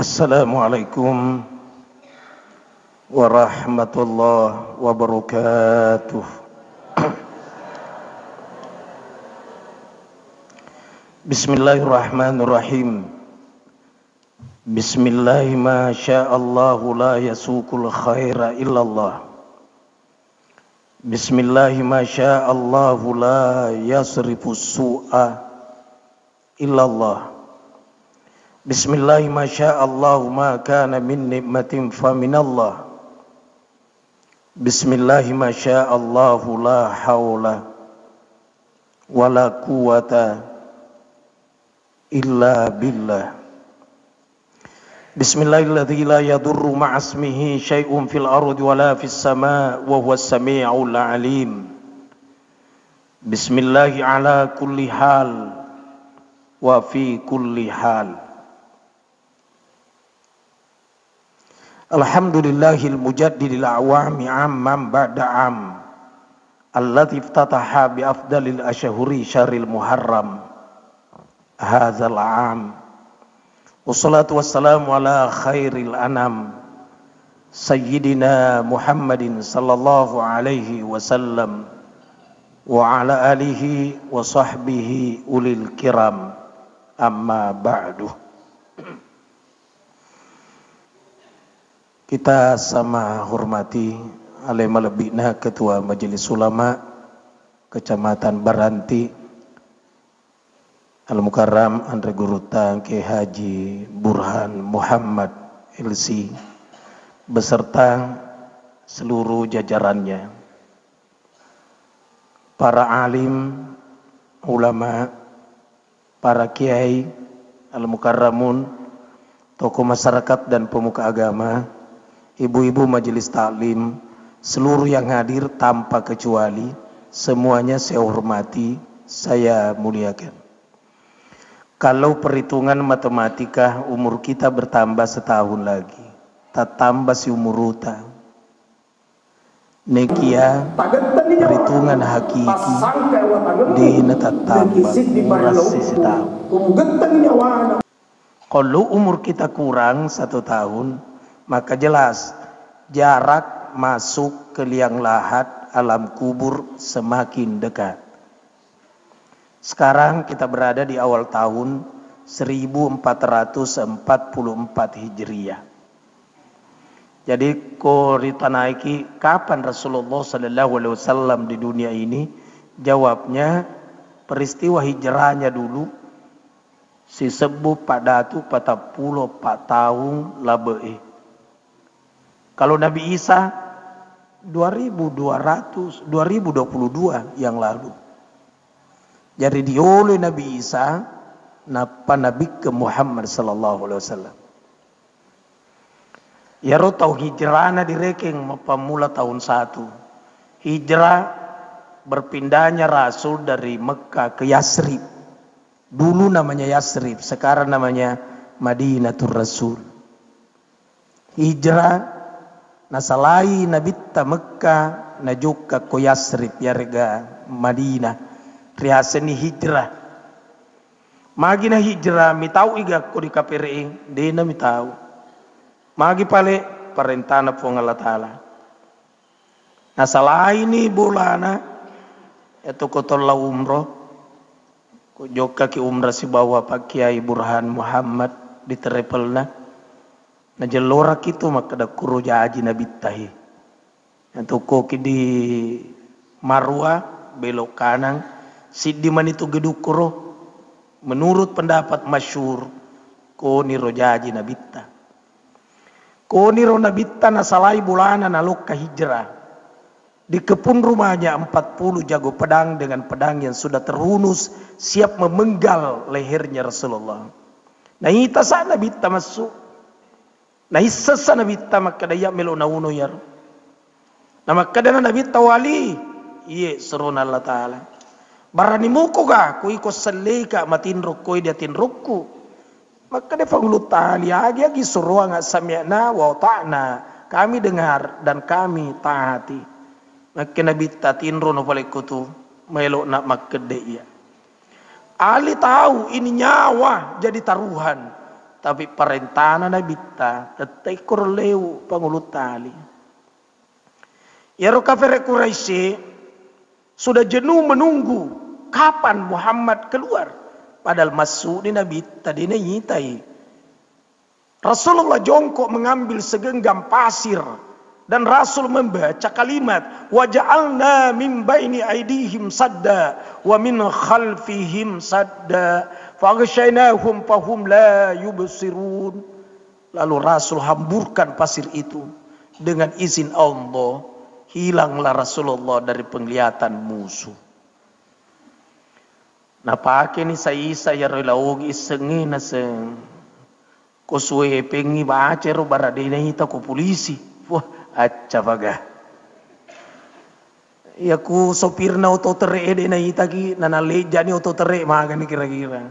Assalamualaikum warahmatullahi wabarakatuh. Bismillahirrahmanirrahim. Bismillahi ma sya'allahu la yasuqul khaira illallah. Bismillahi ma sya'allahu la yasrifus su'a illallah. Bismillahi ma sya'allahu ma kana min nikmatin fa minallah. Bismillahi ma sya'allahu la hawla wa la quwata illa billah. Bismillahilladzi la yadurru ma'asmihi syai'un fil ardi wa la fis sama' wa huwas sami'ul alim. Bismillahi ala kulli hal wa fi kulli hal. Alhamdulillahil mujaddidil awami amman ba'da am allati iftataha bi afdalil ashhuri syaril muharram hadzal am. Wassalatu wassalamu ala khairil anam sayyidina Muhammadin sallallahu alaihi wasallam wa ala alihi wa sahbihi ulil kiram, amma ba'du. Kita sama hormati Alim Al-Bina Ketua Majelis Ulama Kecamatan Baranti Al-Mukarram Andre Gurutang Kiai Haji Burhan Muhammad LC beserta seluruh jajarannya, para alim, ulama, para kiai, al-mukarramun, tokoh masyarakat dan pemuka agama, ibu-ibu majelis taklim, seluruh yang hadir tanpa kecuali, semuanya saya hormati, saya muliakan. Kalau perhitungan matematika umur kita bertambah setahun lagi, tak tambah si umur uta. Nekia perhitungan hakiki di tak tambah umur setahun. Kalau umur kita kurang 1 tahun, maka jelas jarak masuk ke liang lahat alam kubur semakin dekat. Sekarang kita berada di awal tahun 1444 Hijriah. Jadi ko ditanaiki kapan Rasulullah sallallahu alaihi wasallam di dunia ini? Jawabnya peristiwa hijrahnya dulu si sebu pada tu 44 tahun labeh. Kalau Nabi Isa 2222 yang lalu. Jadi dioleh Nabi Isa napa Nabi ke Muhammad sallallahu alaihi wasallam. Ya rotau hijrahna direkeng pamula tahun 1. Hijrah berpindahnya Rasul dari Mekah ke Yasrib. Dulu namanya Yasrib, sekarang namanya Madinatul Rasul. Hijrah nasalai nabita Mekah najuka ko Yasrib yarga Madinah riaseni hijrah magina hijrah mitau iga ko di kapiring dena mitau magi pale perintana po Allah Ta'ala nasalai ni bulana eto ko tolla umroh ko joka ki umrah si bawa Pak Kiai Burhan Muhammad di terepelna na jalora kito makada kuro jaji Nabi tahi. Untuk koki di Marwa belok kanan, siddi man itu geduk kuro. Menurut pendapat masyhur, ko ni rojaji Nabi ta. Ko ni ro Nabi ta nasalai bulana nalok ka hijrah. Di kebun rumahnya 40 jago pedang dengan pedang yang sudah terhunus siap memenggal lehernya Rasulullah. Nah ita sa Nabi ta masuk. Nah isasa Nabi ta makadaya melo nauno yar. Na makadana Nabi ta wali. Iye serona Allah Ta'ala. Barani muko ka kui ko salika matinruk koy dia tinrukku. Makada fanglut tali agi suruh nga sami'na wa ta'na. Kami dengar dan kami taati. Maka Nabi ta tinro no palikutu melo na makadaya. Ali tahu ini nyawa jadi taruhan. tapi parentana na bitta tetai korleu pangulut tali. Yaro kafir Quraisy sudah jenuh menunggu kapan Muhammad keluar, padahal masuk di nabi tadi nyitai. Rasulullah jongkok mengambil segenggam pasir dan Rasul membaca kalimat waja'alna min baini aidihim sadda wa min khalfihim sadda faghshaynahum fahum la yubsirun. Lalu Rasul hamburkan pasir itu dengan izin Allah, hilanglah Rasulullah dari penglihatan musuh. Nah pakai ni saya relaugi sengina seng koswe pengi baca ro baradena hita ko polisi. Wah acca baga. Ya ku sopir na auto tere de na hita ki nana leja ni auto tere magan kira-kira.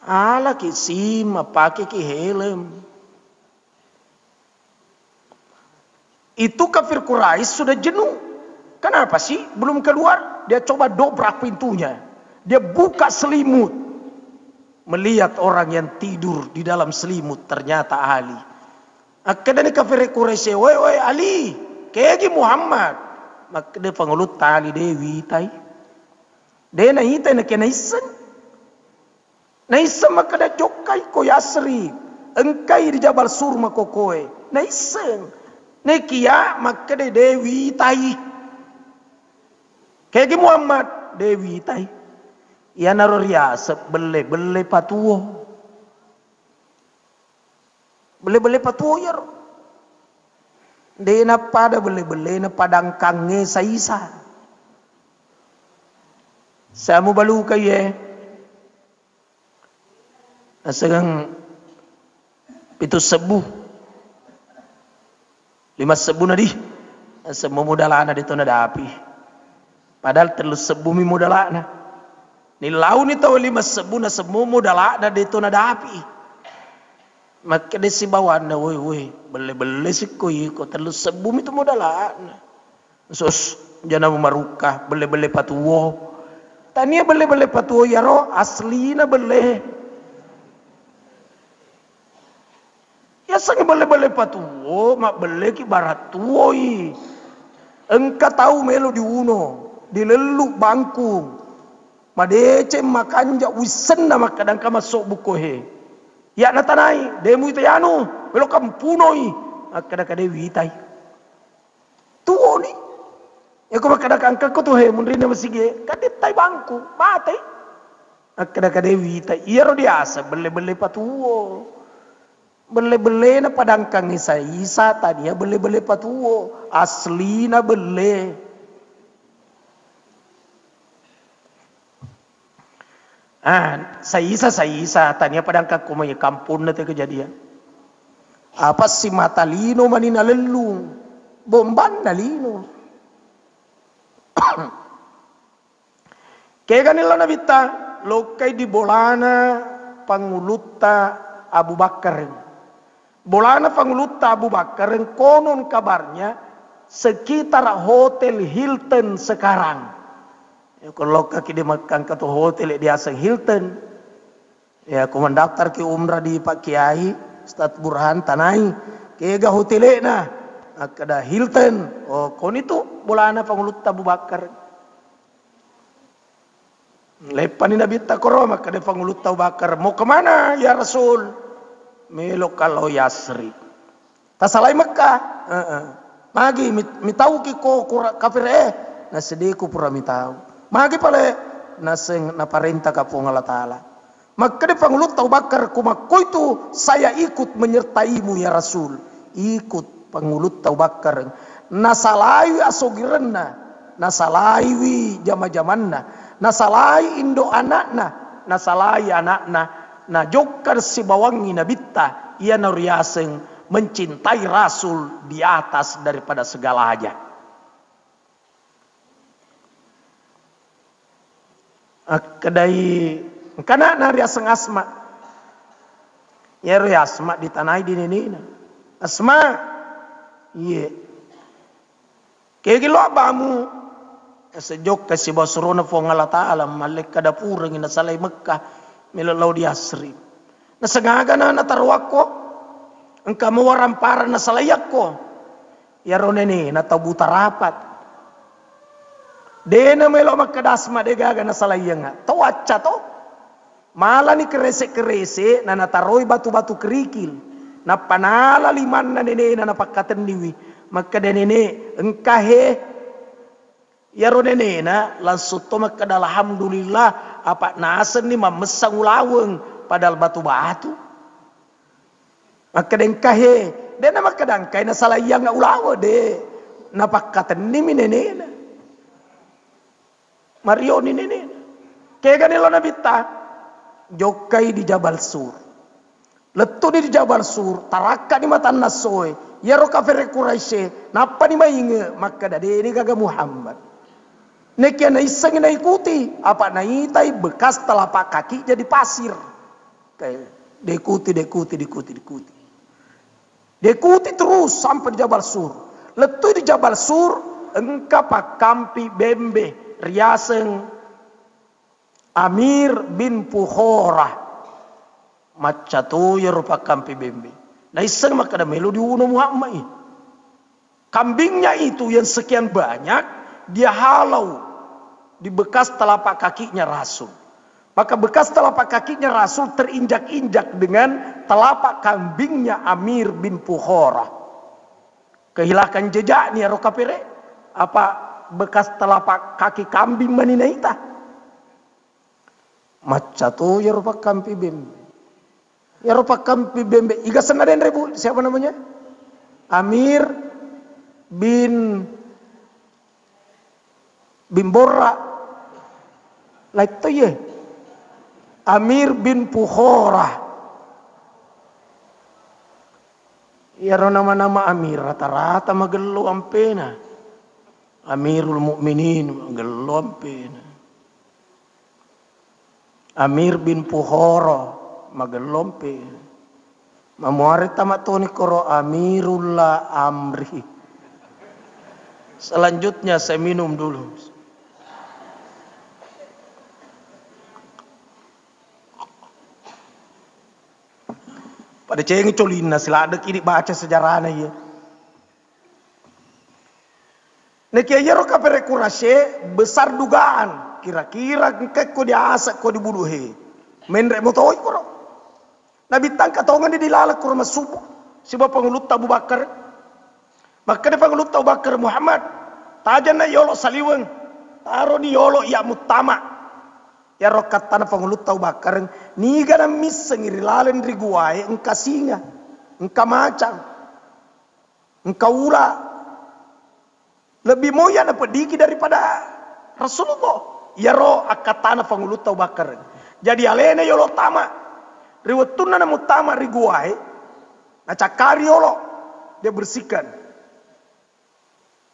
Ala ki sim pakai ki helm. Itu kafir Quraisy sudah jenuh. Kenapa sih belum keluar? Dia coba dobrak pintunya. Dia buka selimut. Melihat orang yang tidur di dalam selimut ternyata Ali. Akhirnya kafir Quraisy, woi Ali, kayak Muhammad. Maka dia pengulut tali Dewi tai. Dia na hitai na kena isen. Na isen maka dia jokai ko Yasri. Engkai di Jabal Surma ko koe. Na isen. Nekia maka de Dewi tai. Kayak Muhammad Dewi tai. Ya naruh riasa bele patuo. Bele patuo ya. De na pada bele na padang kange saisa. Saya mau balu kaye. Asagang itu sebuh 5 sebu na di. Semua modalana dito na dapi. Padahal terus sebu mi modalana. Ni lau ni tau 5 sebu na semua modalana dito na dapi. Maka desi bawan na woi bele si koi ko terus sebu mi tu modalana. Sos jana maruka bele patuo. Tania bele patuo yaro asli na bele. Ya sang bele patuo, mak bele ki barat tuoi. Engka tahu melo di uno, di leluk bangku. Madece makanja wisen nama kadang kama sok bukohe. Ya natanai, demu itu yanu, melo kampunoi. Kadang dewi tai. Tuo ni. Ya ko kadang angka ko tuh he mundrina masige, kadang tai bangku, mate. Kadang dewi tai. Iya ro diasa bele patuo. Bele na padang kang isa tadinya bele patuo asli na bele. Sa tanya padang kang kumay kampun na te kejadian. Apa si matalino manina lelung bomban nalino. Kaya kanila nabita lokay di bolana panguluta Abu Bakar. Bolana panguluta Abu Bakar konon kabarnya sekitar Hotel Hilton sekarang. Ya, kalau kaki di Mekah ke hotel di asal Hilton. Ya, aku mendaftar ke umrah di Pak Kiai Ustaz Burhan Tanai. Kega hotelnya ada Hilton. Oh, kon itu bolana panguluta Abu Bakar. Lepan Nabi takoro maka dia panguluta Abu Bakar. Mau kemana ya Rasul? Melo kalau Yasri. Tasalai Mekah. Magi mitau ki ko kafir na sediku pura mitau. Magi pale naseng na parenta ka po Allah taala. Maka de pangulut Abu Bakar kumakko itu saya ikut menyertaimu ya Rasul. Ikut pangulut Abu Bakar. Nasalai asogirenna. Nasalai jama-jamanna. Nasalai indo anakna. Nasalai anakna. Nah jokar si bawangi nabita ia nuriaseng mencintai Rasul di atas daripada segala aja. Kedai kana nariaseng Asma. Ya Asma ditanai di nina. Asma. Iya. Kayak lo abamu. Sejok kasi basurona fo ngala ta'ala malik kadapurang ina salay Mekah. Milalau di asri. Na sengaga na natarwako. Engka mawarampara na salayak ko. Yaro nene na tabuta rapat. Dena melo makadasma de gaga na salayang nga. Tawacha to. Mala ni kerese-kerese na nataroy batu-batu kerikil. Na panala liman na nene na napakatendiwi. Maka nene engkahe. Yaro nene na langsung to makadal alhamdulillah. Apa nasen ni mamesang ulaweng. Padahal batu-batu. Maka dengkahe. Dena makadangkay na salayang nga ulawa de. Napakatendiwi nene na. Mario ni nene. Kaya ganilo na bita. Jokai di Jabal Sur. Letu di Jabal Sur. Taraka di mata nasoy. Yaro kafere Quraisy. Napa ni mainge. Maka dade ini gaga Muhammad. Nekia na iseng na ikuti. Apa na itai bekas telapak kaki jadi pasir. Kayak dekuti. Dekuti terus sampai di Jabal Sur. Letu di Jabal Sur. Engka pakampi bembe. Riaseng Amir bin Pukhorah macatu rupa kampi bembe. Nah iseng maka ada melu diuno Muhammad. Kambingnya itu yang sekian banyak dia halau di bekas telapak kakinya Rasul. Maka bekas telapak kakinya Rasul terinjak-injak dengan telapak kambingnya Amir bin Pukhorah. Kehilangan jejaknya rokapere apa bekas telapak kaki kambing maninaita. Macatu ya rupa kampi bembe. Ya rupa kampi bembe. Iga sengaden rebu. Siapa namanya? Amir bin Borra. Like to ye. Amir bin Pukhorah. Ya nama-nama Amir rata-rata magelo ampena. Amirul Mukminin magelompin. Amir bin Pukhorah magelompin. Mamuari tamatoni koro Amirullah Amri. Selanjutnya saya minum dulu. Pada ceng colina sila ada kini baca sejarahnya ya. Nekia yero kapere Quraisy besar dugaan kira-kira engke ko diasa ko dibunuhe menrek motoi koro nabi tangka tongan di dilalak koro masubu siba pangulut Abu Bakar maka de pangulut Abu Bakar Muhammad tajan na yolo saliweng taro ni yolo ya mutama ya rokat tanah pangulut Abu Bakar ni gana miseng irilalen riguai engka singa engka macang engka ula. Lebih moya na pediki daripada Rasulullah. Ya roh akatana pangulut Abu Bakar. Jadi alene yolo tama. Riwetuna na mutama riguai. Na cakari yolo. Dia bersihkan.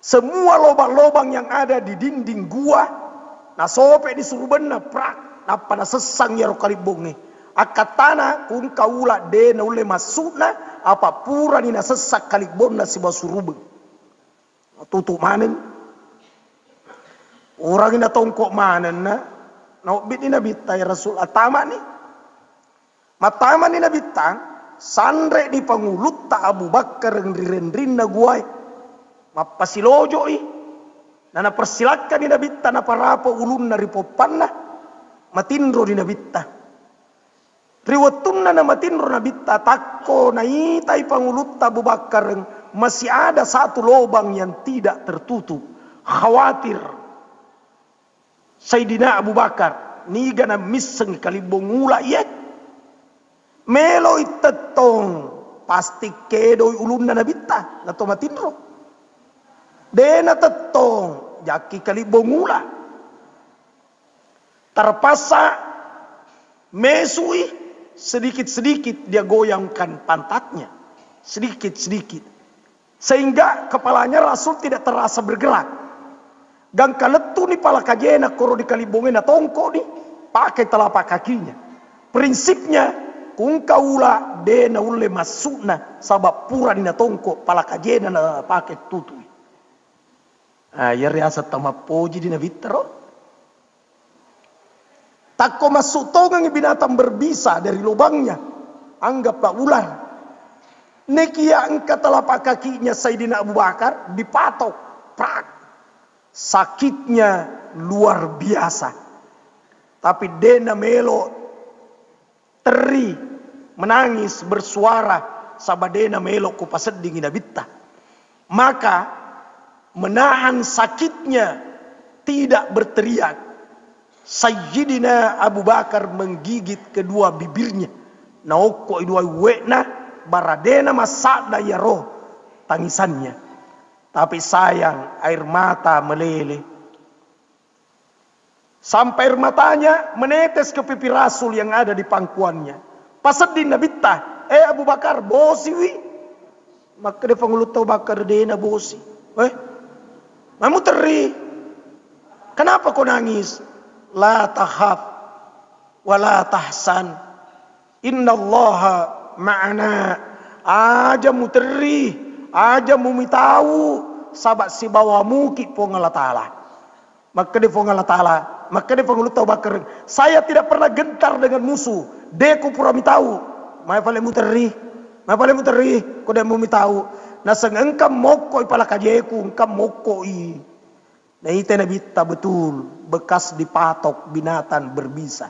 Semua lobang-lobang yang ada di dinding gua. Na sope disuruh benar prak. Napa na sesang ya roh kalibongi. Akatana kung kaula de na ule masukna. Apa pura ni na sesak kalibon na si basurubeng. Tutup manen orang ina tongkok manen na naubit ina bitay Rasul atama ni matama ni nabitang sandre di pangulut ta Abu Bakar rin na guay mapasilojo na persilakan ni nabitta na parapo ulun na ripopan na matindro ni nabitta riwatun na matindro nabitta takko na itay pangulut ta Abu Bakar masih ada satu lubang yang tidak tertutup. Khawatir. Sayyidina Abu Bakar. Ni gana miseng kalibong ula ya. Melo itetong. Pasti kedoy ulun na nabita. Nato matindro. Dena tetong. Jaki kalibong ula. Terpaksa. Mesui. Sedikit-sedikit dia goyangkan pantatnya. Sedikit-sedikit. Sehingga kepalanya Rasul tidak terasa bergerak. Gang kaletu ni pala kajena koro di kalibongen na tongko ni pakai telapak kakinya. Prinsipnya kung kaula de na ule masukna sabab pura ni na tongko pala kajena na pakai tutui. Ya riasa tama poji di na vitro. Tak kau masuk tongang binatang berbisa dari lubangnya. Anggaplah ular. Nekia angkat telapak kakinya Sayyidina Abu Bakar dipatok. Prak. Sakitnya luar biasa. Tapi dena melo teri menangis bersuara sabadena melo ku paseding ina bitta. Maka menahan sakitnya tidak berteriak. Sayyidina Abu Bakar menggigit kedua bibirnya. Naoko idua wekna baradena masada ya roh tangisannya. Tapi sayang air mata meleleh. Sampai air matanya menetes ke pipi Rasul yang ada di pangkuannya. Pasedin nabita, Abu Bakar bosi wi. Maka dia pangulut Abu Bakar dena bosi. Kamu teri. Kenapa kau nangis? La tahaf wa la tahsan. Innallaha ma'ana. Aja mu teri, aja mu mitau sabat si bawamu ki Allah Ta'ala. Maka dia Allah Ta'ala, maka dia pangulut Abu Bakar, saya tidak pernah gentar dengan musuh. Deku pura mitau. Mai pale mu teri. Mai pale mu teri, ko dia mu mitau. Nasang engkam mokoi pala kajeku, engkam mokoi. Nah itu nabita betul bekas dipatok binatang berbisa.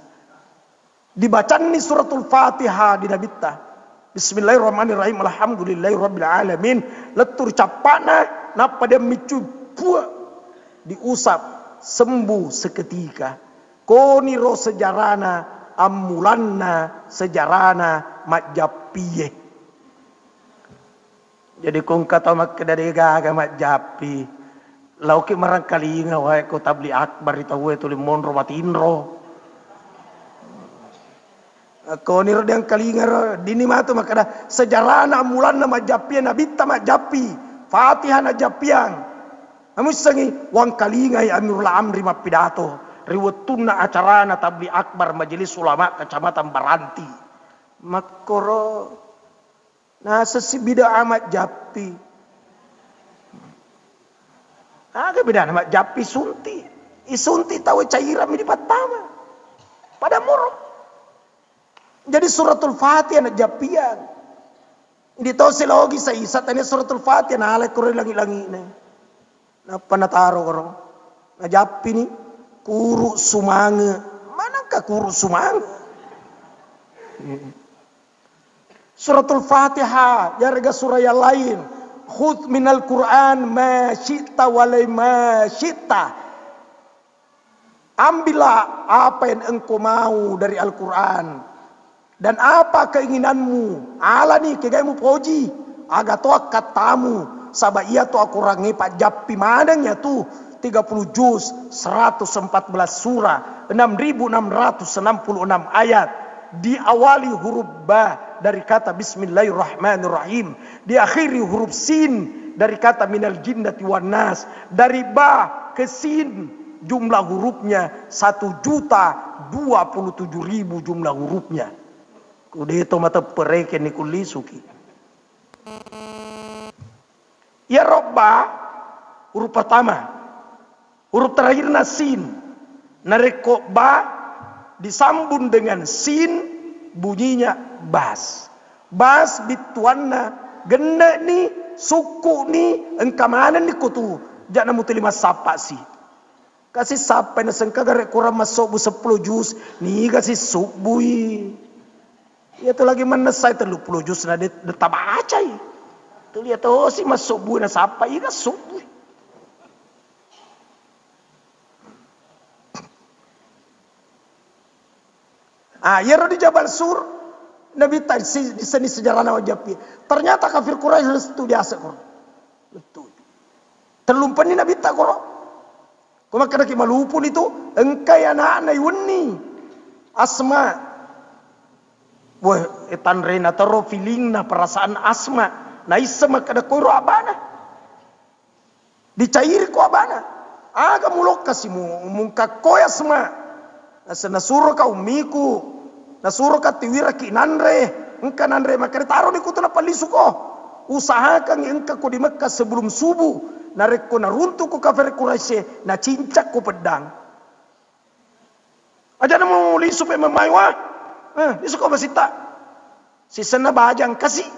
Dibacaan ni suratul Fatihah di nabita. Bismillahirrahmanirrahim. Alhamdulillahirabbil alamin. Letur capana napa dia micu pua diusap sembuh seketika. Koniro sejarana amulanna sejarana majapie. Jadi kong kata mak dari gaga majapie. Lauki marang kalinga wae ko tabli akbar itawe tuli monro matinro. Ko niro yang kalinga dini matu makada sejarana mulan na majapi nabita majapi Fatihah na japiang. Amus sangi wang kalinga ya Amirul Amri mapidato riwetuna acarana tabli akbar majelis ulama kecamatan Baranti. Makoro nasa si bida amat japi. Agak beda nama japi sunti. Isunti tahu cairan di patama. Pada muruk. Jadi suratul Fatihah na japian. Hindi tahu silogi sa isa. Tanya suratul Fatihah na alay kuro langi-langi na. Na panataro kuro. Na japi ni. Kuru sumanga. Mana ka kuru sumanga? Suratul Fatihah. Yarga surah yang lain. Khudh minal Quran ma syi'ta walai ma syi'ta. Ambillah apa yang engkau mau dari Al-Quran. Dan apa keinginanmu. Ala ni kegaimu poji. Aga toa katamu. Sabah iya toa kurangi pak japi madangnya tu. 30 juz, 114 surah, 6.666 ayat. Diawali huruf ba dari kata Bismillahirrahmanirrahim. Diakhiri huruf sin dari kata minal jinnati wan nas. Dari ba ke sin jumlah hurufnya 1.027.000 jumlah hurufnya. Kudeto mata pereken ni kulisuki. Ya Robba huruf pertama. Huruf terakhir na sin. Nareko ba disambung dengan sin bunyinya bas. Bas bituanna genda ni suku ni engkamanan ni kutu. Jangan mutu lima sapa sih. Kasih sapa na sengka gare kurang masuk bu 10 juz ni kasih subui. Ya tu lagi mana saya 30 juz na detap aja. Tu lihat oh si masuk bu na sapa ika subui. Ya di Jabal Sur Nabi di seni sejarah Nawajapi. Ternyata kafir Quraisy harus itu biasa kor. Betul. Terlumpan ni Nabi tak kor. Kuma kada ki malupun itu engkai anak yunni Asma. Wah, etan rena taro feeling na perasaan Asma. Na isma kada koro abana. Dicairi ko abana. Aga mulok kasimu mungka ko Asma. Nasa nasuro ka umiku. Nasuro ka tiwira ki nanre. Engka nanre maka taruh ni kutu na palisu ko. Usahakan engka ko di Mekah sebelum subuh. Narek ko naruntuk ko kafir Quraisy na cincak ko pedang. Aja na mo li supaya mamaywa. Isu ko masita. Si sana bajang kasih.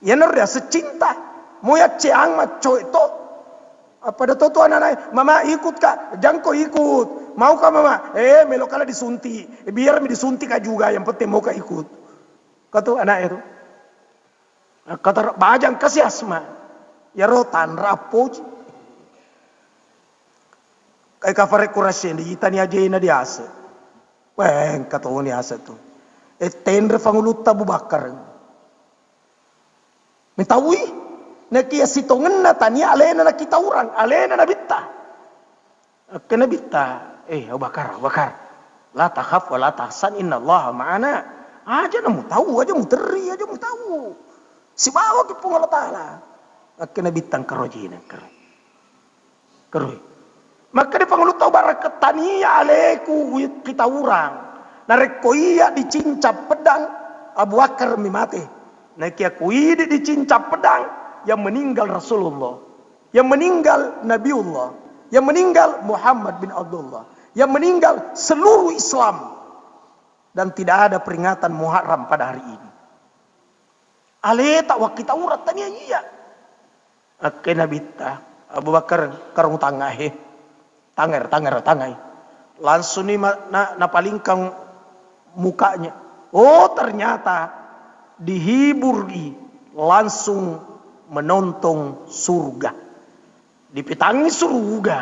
Yan na secinta. Moya ceang maco itu. Pada toto anak mama ikut kak, jangko ikut. Mau kak mama? Melo kala disunti. Biar mi disunti kak juga. Yang penting mau kak ikut. Kata anak itu. Kata bajang kasih asma. Ya rotan rapuj. Kay kafare kurasyen di itani aja ina di asa. Weng kata oni asa tu. Tendre fanguluta Abu Bakar. Mitawi na kiya sitongen na tani alena na kita orang, alena na bitta. Kena bitta. Abu Bakar. La takhaf wa la tahsan inna Allah ma'ana. Aja na mo tahu, aja mo teri, aja mo tahu. Si bawa ki pung Allah Ta'ala. Kena bittang karojina Keroi. Maka di panguluta barak tania aleku kita orang. Nareko iya dicincap pedang Abu Bakar mimate. Nakia kuidi dicincap pedang yang meninggal Rasulullah, yang meninggal Nabiullah, yang meninggal Muhammad bin Abdullah, yang meninggal seluruh Islam, dan tidak ada peringatan Muharram pada hari ini. Ale tak wak kita urat tania iya. Akhirnya bita Abu Bakar karung tangai. Tangai. Langsung ni na palingkang mukanya. Oh ternyata dihibur langsung menonton surga. Dipitangi surga.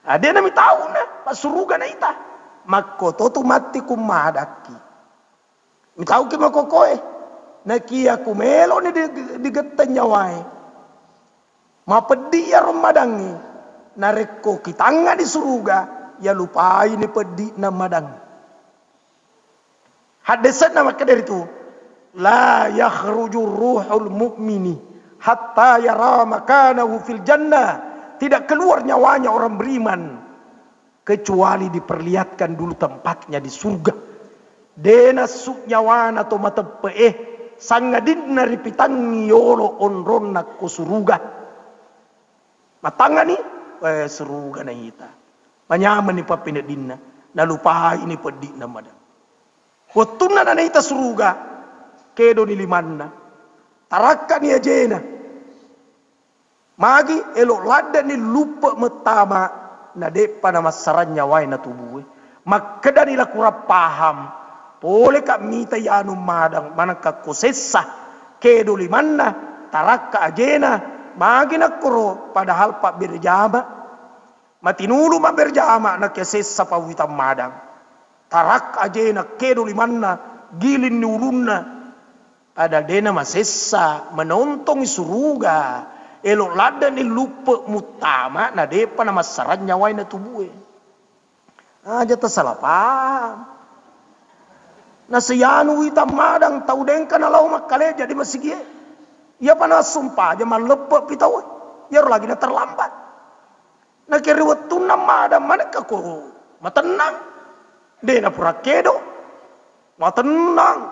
Ada nami tahu na pas surga na ita. Mako toto mati kumadaki. Mi tahu ki makokoe. Nakia kumelo ni digetan nyawai. Mapedi ya romadangi. Nareko kitanga di surga ya lupai ni pedi na madang. Hadisan nama dari itu la yakhruju ruhul mu'mini hatta yara makanahu fil jannah. Tidak keluar nyawanya orang beriman kecuali diperlihatkan dulu tempatnya di surga. Dena suk nyawana to matepe sangadin naripitangi yolo onronna ko surga. Matanga ni surga na ita. Manyaman ni papinat dinna. Nalupahay ni padi na madang. Watuna na ita surga. Kedo ni limanna. Taraka ni ajena. Magi elok lada ni lupa metama. Na depa na masaran nyaway na tubuhe. Magkada nila kurap paham. Pole ka mita yanong madang. Manang kakosesa. Kedo limanna. Taraka ajena. Magi nakuro padahal pak berjama matinulu ma berjama na kesesa pawitam madang tarak aje na kedo limanna gilin ni ulunna ada dena masessa menonton suruga elok lada ni lupa mutama na depa na masaran nyawai na tubuhe aja tersalah paham na seyanu hitam madang tau dengka na lau makale jadi masih ia panas sumpah aja malepek pitau. Ya lagi na terlambat. Na kiri waktu nama ada mana kaku. Matenang. Dia na pura kedo. Matenang.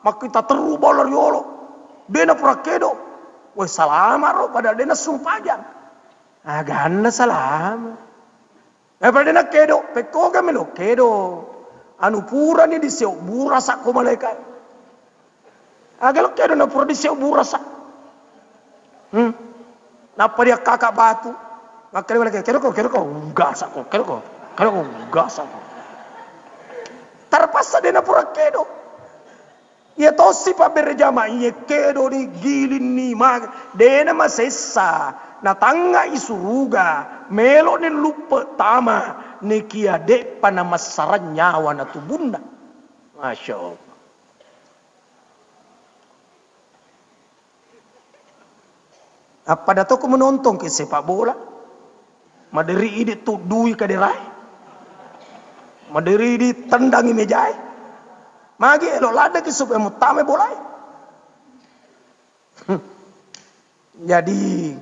Mak kita terubah lari yolo. Dia na pura kedo. Wah salam aro pada dia na sumpah aja. Agan na salam. Pada dia na kedo. Peko kami lo kedo. Anu pura ni disiok burasak ko malaikat. Agak lo kedo na pura disiok burasak. Napa dia kakak batu? Maka dia bilang, kira kau gas aku, kira kau gas aku. Terpaksa dia napura kedo. Ia tosi pa berjama, ia kedo ni gilin ni mag, dia nama sesa, na tanga isuruga, melo ni lupa tama, ni kia dek pa nama saran nyawa na tubunda. Masya Allah. Apa dato ko menonton ke sepak bola? Maderi ini tu dui kaderai. Maderi ini tendangi mejai. Magi elok lada ke supaya mutame bola. Jadi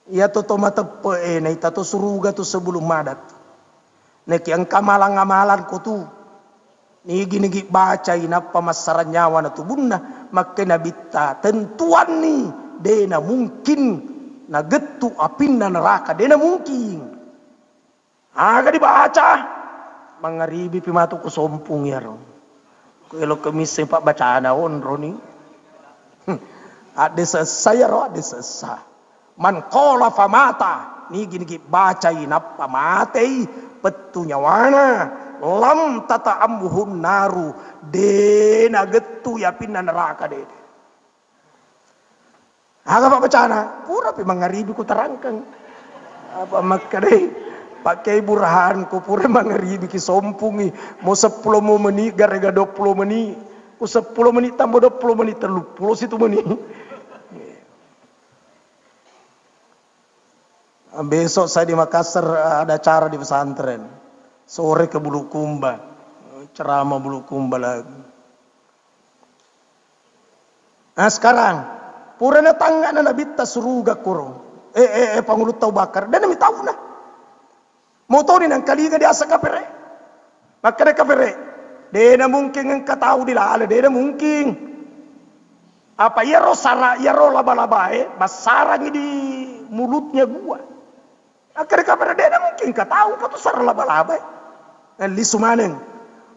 ia tu mata pe na ita tu suruga tu sebelum madat. Nek yang kamalang-amalan ko tu. Ni gini baca ina pamasaran nyawa na tu bunna makena bitta tentuan ni dena mungkin na gettu apinna neraka dena mungkin aga dibaca mangaribi pimatu ko sompung ya ro. Ko elo kemis pak bacaan on roni. Ade saya ro ade sesa. Man qala famata. Ni gini bacain apa matei petunya wana lam tata amhun naru dena getu ya pinna neraka de. Aga pak bacana pura pi mangaribi ku terangkan. Apa makare pakai burhan ku pura mangaribi ki sompungi mau 10 mau menit gara-gara 20 menit ku 10 menit tambah 20 menit 30 situ menit. Besok saya di Makassar ada acara di pesantren. Sore ke Bulukumba. Ceramah Bulukumba lagi. Nah sekarang. Purana tangga na nabita suruga kurung. Pangulut tau bakar. Dan nami tahu na. Mau tahu ni nang kaliga di asa kapere. Makanya kapere. Dena mungkin ang katahu di lala. Dena mungkin. Apa ya ro sara, ya ro laba-laba basarang di mulutnya gua. Akhirnya kabar dena mungkin katahu katu sara laba-laba. Lisu maneng.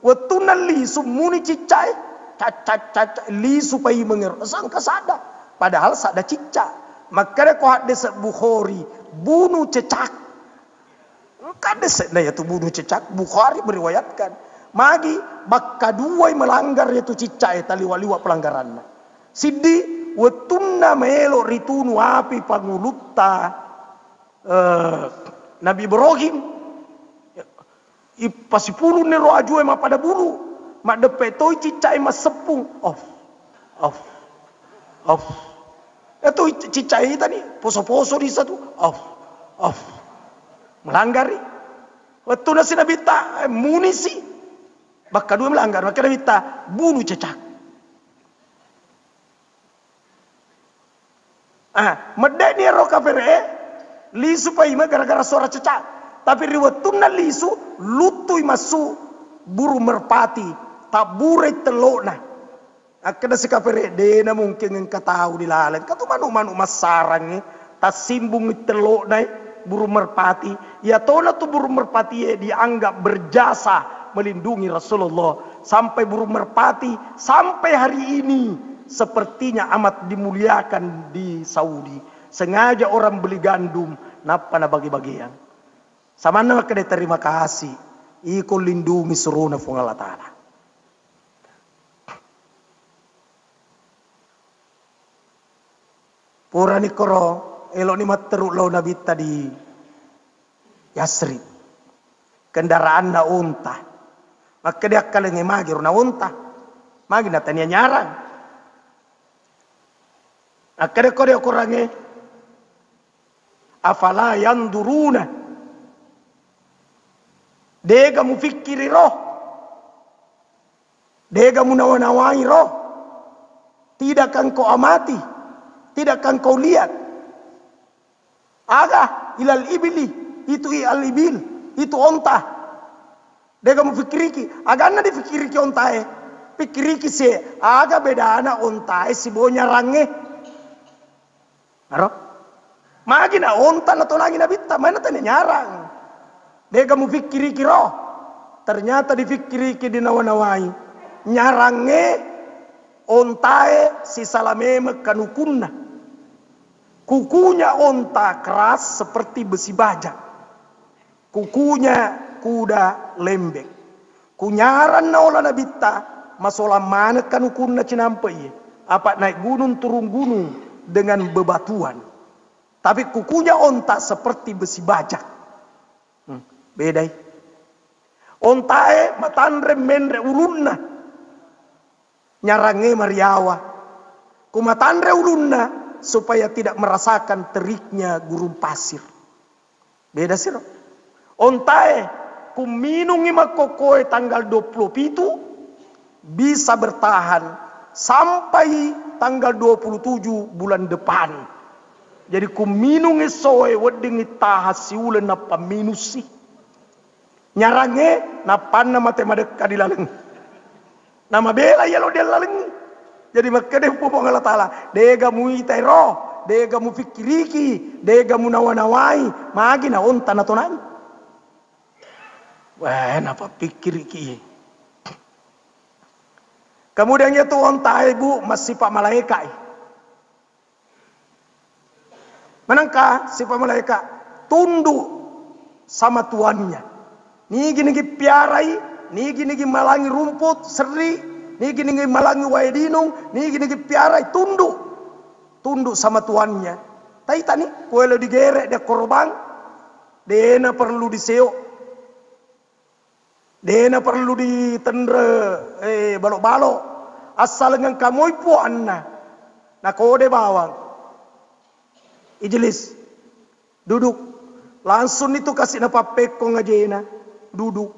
Waktu nan lisu muni cicai. Caca lisu pai menger. Sangka sada. Padahal sada cica. Makanya ko hadis Bukhari bunuh cecak. Kades na yaitu bunuh cecak. Bukhari meriwayatkan. Magi bakka duai melanggar yaitu cica taliwa-liwa pelanggarannya. Sidi wetunna melo ritunu api pangulutta Nabi Ibrahim ipasipulu nero ajue ma pada bulu mak depetoi cicai mas sepung off itu cicai tadi poso-poso di satu off melanggari wetunna si Nabi ta munisi bakka dua melanggar maka Nabi ta bunuh cecak. Medeni ro kafere lisu paima gara-gara suara cecak. Tapi riwatuna lisu lutui masu buru merpati tabure telona. Akada si kafere dena mungkin yang katahu di lalan. Katu manu-manu masarang tasimbung telona buru merpati. Ya tona tu buru merpati dianggap berjasa melindungi Rasulullah sampai buru merpati sampai hari ini. Sepertinya amat dimuliakan di Saudi. Sengaja orang beli gandum, napa na bagi-bagian. Sama nama kena terima kasih. Iko lindungi suruna fung Allah Ta'ala. Pura ni koro, elok ni materuk lau nabi tadi Yasrib. Kendaraan na unta. Maka dia kaleng magi na unta. Magi na tanya nyarang. Akhirnya kau dia kurangnya afala yanduruna dega mu fikiri roh dega mu nawanawai roh tidakkan kau amati tidakkan kau lihat aga ilal ibili itu al ibil itu onta dega mu fikiriki aga na difikiriki ontae pikiriki se aga beda ana ontae si bonya range Aro? Magi na onta na to lagi na bitta, mana tanya nyarang. Dega mu fikiri kiro. Ternyata difikiri ki dinawanawai. Nyarange ontae si salame kanukunna. Kukunya onta keras seperti besi baja. Kukunya kuda lembek. Kunyaran na ola na bitta, masola mana kanukunna cinampai. Apa naik gunung turun gunung. Dengan bebatuan. Tapi kukunya onta seperti besi baja. Bedai. Ontae matandre menre ulunna. Nyarange mariawa. Kumatandre ulunna supaya tidak merasakan teriknya gurun pasir. Beda sih. Ontae kuminungi makokoe tanggal 27 bisa bertahan sampai tanggal 27 bulan depan. Jadi ku minung esoe wedingi tahas siulen napa minusi. Nyarange napan nama tema dekat di laleng. Nama bela ya lo dia laleng. Jadi makanya pupung Allah Ta'ala. Dega mu itai roh. Dega mu fikiriki. Dega mu nawanawai. Magi na onta na tonang. Wah, apa pikir ki? Kemudian itu onta ibu masih pak malaikat. Manangka si pak malaikat tunduk sama tuannya. Ni gini piarai, ni gini malangi rumput seri, ni gini malangi waedinung, ni gini piarai tunduk sama tuannya. Tai tani kuelo digerek dia korban, dena perlu diseo, dena perlu ditendre, balok-balok, asal dengan kamu ipu anna, na kode bawang, ijelis, duduk, langsung itu kasih napa peko ngajena, duduk,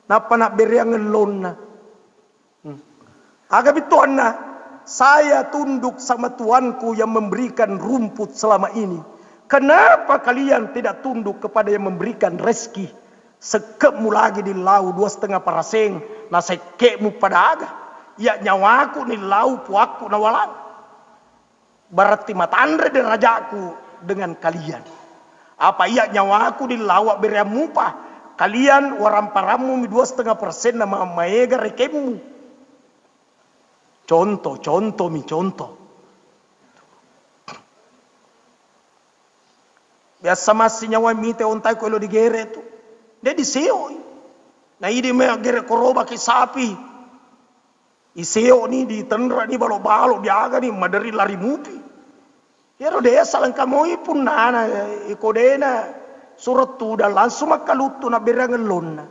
napa nak beriang ngelona, agak itu anna. Saya tunduk sama tuanku yang memberikan rumput selama ini. Kenapa kalian tidak tunduk kepada yang memberikan rezeki? Sekepmu lagi di lau 2,5 paraseng. Na sekepmu pada aga. Ya nyawaku ni lau puaku na walang. Berarti matandre dan rajaku dengan kalian. Apa iya nyawaku di lau beriam mupah. Kalian waramparamu 2,5% nama maega rekemu. Contoh. Biasa masih nyawa mite ontai kalau digere tu. Dia diseo. Nah ini mea gere koroba ke sapi. Iseo ni ditendra ni balok-balok diaga ni madari lari mupi. Ya dia salang kamoy pun nana ikodena surat tu dah langsung makalutu na berangan lona.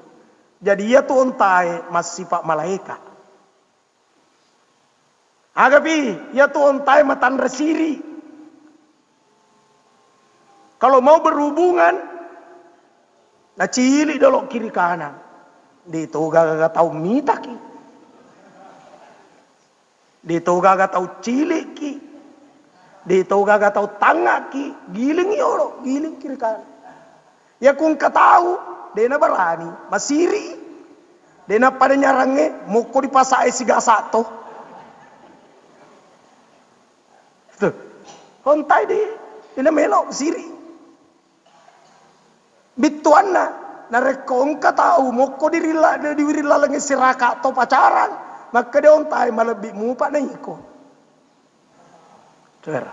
Jadi ya tu ontai masih pak malaikat. Agapi, ya tu ontai matan resiri. Kalau mau berhubungan, na cili dolok kiri kanan. Di itu gak tahu mitaki. Di itu gak tahu cili ki. Di itu gak tahu tangga ki. Giling yoro, giling kiri kanan. Ya kung katahu, dena berani, masiri. Dena pada nyarange, moko dipasai siga satu. Tuh, kontai di melok siri. Bituanna, narekong tahu moko dirila lagi siraka atau pacaran, maka dia ontai malebih mupa na iko. Saudara.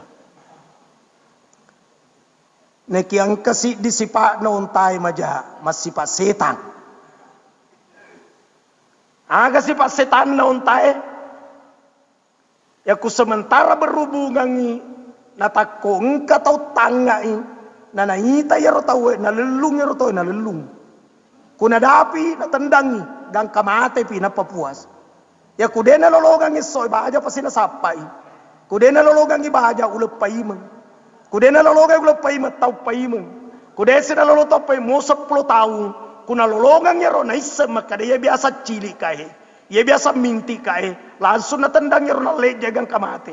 Neki ang kasi disipa na ontai maja masipa setan. Aga sipa setan na ontai. Ya ku sementara berhubungan ni natako engka tau tanga in na naita ya tahu na lelung ya tahu na lelung ku nadapi na tendangi gang kamate pi na papuas ya ku dena lologang isoy baja pasti na sapai ku dena lologang ibaja ulep paimeng ku dena lologang ulep paimeng tau paimeng ku desa na lolo tau paimeng 10 tahun ku na lologang ya ro na isa maka dia biasa cilik kae. Ia biasa minti kae, langsung na tendang ya rona leja gang kamate.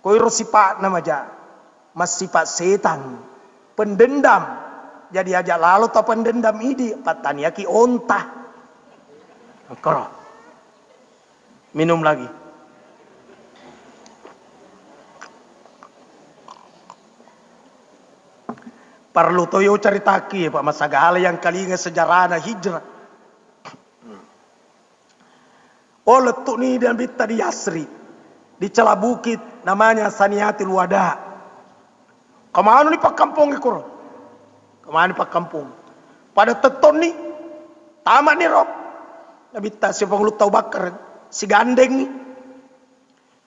Koi rosipat nama ja, mas sifat setan, pendendam. Jadi aja lalu ta pendendam ini, patania ki onta. Koro, minum lagi. Perlu toyo caritaki Pak Masagala yang kali sejarah hijrah. Oh letuk ni dan bita di Yasri. Di celah bukit namanya Saniatil Wada. Kemana ni pak kampung ikut? Kemana pak kampung? Pada teton ni. Tamat ni rob. Nabita siapa lu tahu bakar. Si gandeng ni.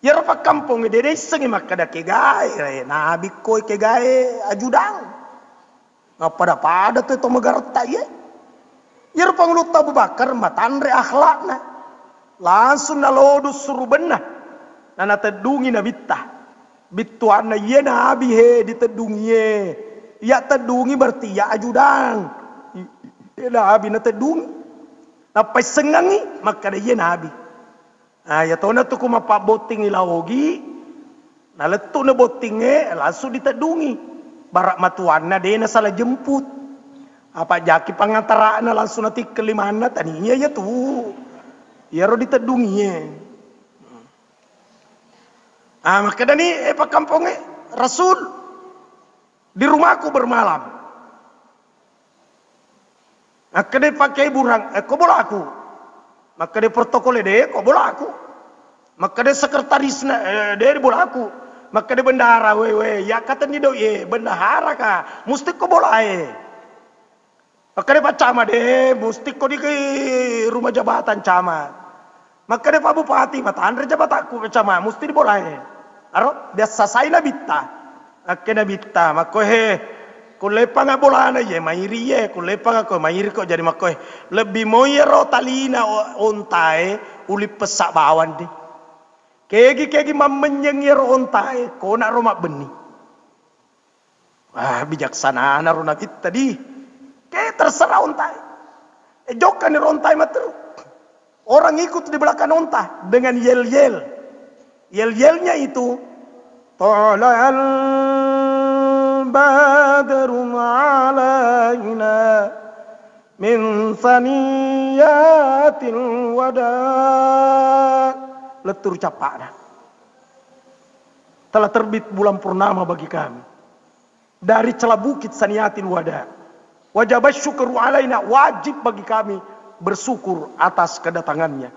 Ya rob pak kampung ni. Dia sengi makada kegai. Nabi koi kegai ajudang. Ngapada pada tu megarta ya. Ya rob lu tahu bakar. Matandre akhlak na. Langsung nalodus suruh benah. Nana tedungi na bitta. Bituan na ye nabi he ditedungi ye. Ya tedungi berarti ya ajudang. Ya nabi na tedungi. Napai sengangi maka da ye nabi. Ah ya tau na tu kumapa boting ilawogi. Na letu na botingnya langsung ditedungi. Barak matuan na dia na salah jemput. Apa jaki pangantaraan na langsung nanti kelimana taninya ya tuh. Ya ro ditedunginya. Maka ni pak kampungnya Rasul di rumahku bermalam. Maka dia pakai burang, kok bola aku. Maka dia protokol dia, kok bola aku. Maka dia sekretaris dia bola aku. Maka dia bendahara, ya kata ni do bendahara ka, mesti kok bola Maka dia pak camat deh, mesti kok di rumah jabatan camat. Maka dia pak bupati, mata andre jabatanku camat, mesti di bola Aro, dia sasai na bitta. Akhirnya bitta, maka kulepa nga bola na mairi kulepa nga mairi ko jadi mako lebih moyero talina ontai uli pesak bawan deh. Kegi mamenyeng yero ontai ko na romak beni. Wah bijaksana na rona kita di. Kayak terserah ontai. Jokan ni ontai materu. Orang ikut di belakang onta dengan yel-yel. Yel-yelnya itu Tala'al badru alaina min saniyatil wada. Letur capakna. Telah terbit bulan purnama bagi kami. Dari celah bukit saniyatil wada. Wajib syukur alaina, wajib bagi kami bersyukur atas kedatangannya.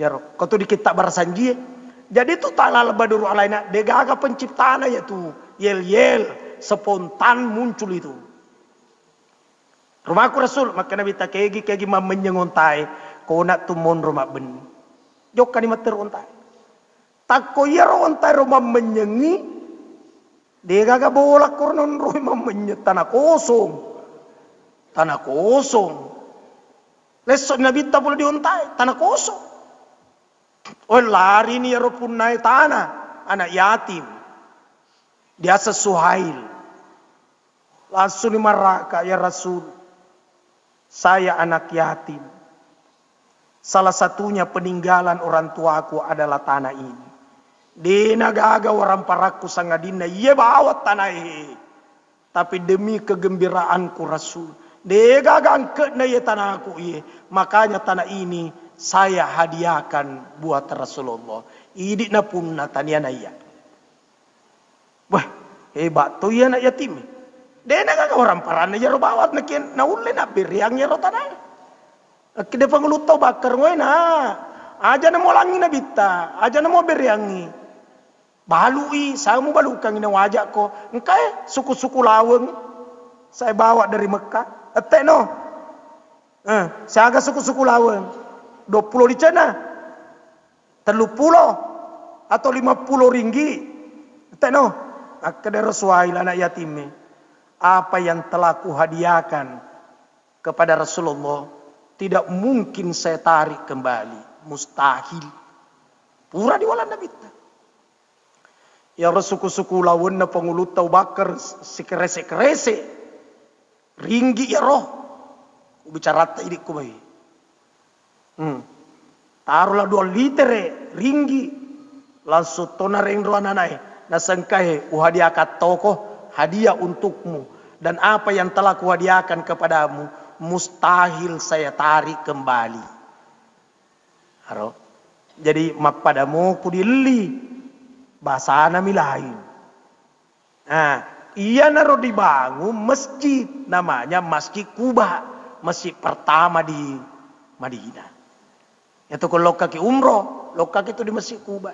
Ya Rob, kau tu di kitab barasanji. Jadi itu talal badru alaina, degaga penciptaan yaitu yel-yel spontan muncul itu. Rumahku Rasul, maka Nabi tak kegi menyengontai, kau nak tumun rumah ben. Jok kan mater ontai. Tak kau ya ontai rumah menyengi, degaga bola kornon rumah menyet tanah kosong. Tanah kosong. Lesok Nabi tak boleh diontai, tanah kosong. Oh lari ni ero pun naik tanah, anak yatim. Dia Suhail. Langsung dimarah ya Rasul. Saya anak yatim. Salah satunya peninggalan orang tuaku adalah tanah ini. Di nagaga orang paraku sangadina, ia bawa tanah ini. Tapi demi kegembiraanku Rasul. Dega gangket na ye tanahku ye. Makanya tanah ini saya hadiahkan buat Rasulullah. Idik na pun na tania na iya. Wah, hebat tu ya nak yatim. Dia nak orang parana ya bawat na kin na ulle na biriang ya tanah. Kide panguluto bakar ngoy na. Aja na mo langi na bitta, aja na mo biriangi. Balui, saya mau balukang ina wajak ko. Engkai suku-suku laweng saya bawa dari Mekah. Etek no. Saya agak suku-suku laweng. 20 di sana. 30 atau 50 ringgi. Etek no. Akadar Rasul anak yatim. Apa yang telah kuhadiahkan kepada Rasulullah tidak mungkin saya tarik kembali. Mustahil. Pura di wala Nabi. Ya suku-suku lawan na pangulut tau bakar sekerese-kerese. Ringgi ya roh. Bicara idik ku bayi. Taruhlah 2 liter ringgi. Langsung tona ring roh nanai. Nasangkai uhadiakan tokoh hadiah untukmu. Dan apa yang telah kuhadiahkan kepadamu mustahil saya tarik kembali. Haro. Jadi mak padamu ku dili. Bahasa nami lain. Ia naruh dibangun masjid namanya Masjid Kuba, masjid pertama di Madinah. Itu kalau kaki umroh, lokak itu di Masjid Kuba.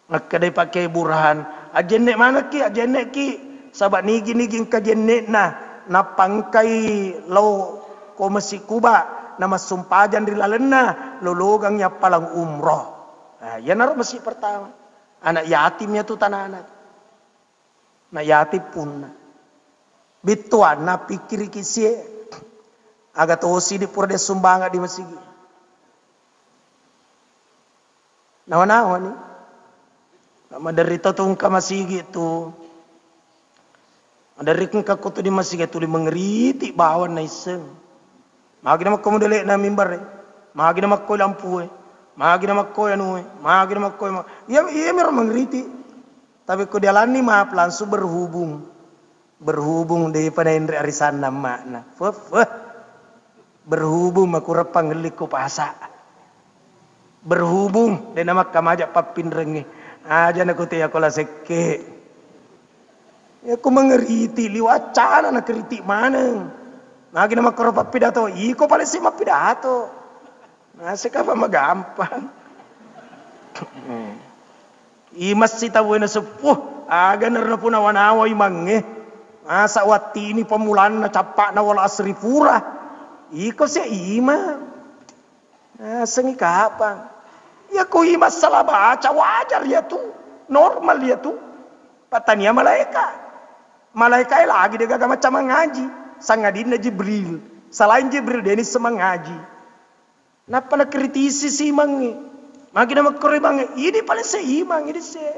Maka dia pakai burhan, ajenek mana ki, ajenek ki, sahabat nigi kajenek na pangkai lo ko Masjid Kuba, nama sumpajan di lalena, lo logangnya palang umroh. Ya naruh masjid pertama, anak yatimnya tu tanah anak. Na yatim pun bituan na pikir kisi agak tosi di pura de sumbanga di masjid. Nawa ni. Nama dari tong ka masjid itu. Dari ka kutu di masjid itu di mengeriti bawan na iseng. Magi na makko modele na mimbar. Magi na makko lampu. Magi na makko anu. Magi na makko. Iya mer mengeriti. Tapi kau dialani maaf langsung berhubung daripada Indri arisan nama berhubung aku repang gelik pasa berhubung dan nama kamajak papin rengi aja nak kutia kola seke ya aku mengeriti liwacana nak kritik mana Magi nama koropa pidato, iko paling simak pidato. Nasi kapa magampang. Imas sita buena sepuh, aga na puna wanawa imange. Masa wati ini pemulaan na capak na wala asri pura. Iko siya ima. Sengi kapang. Ya ko imas salah baca, wajar ya tu. Normal ya tu. Patanya malaika. Malaika lagi dia gak macam mengaji. Sangadin na Jibril. Selain Jibril dia ini semengaji. Napa na kritisi si imange. Magi nama kore bange. Ini paling seimang. Ini se.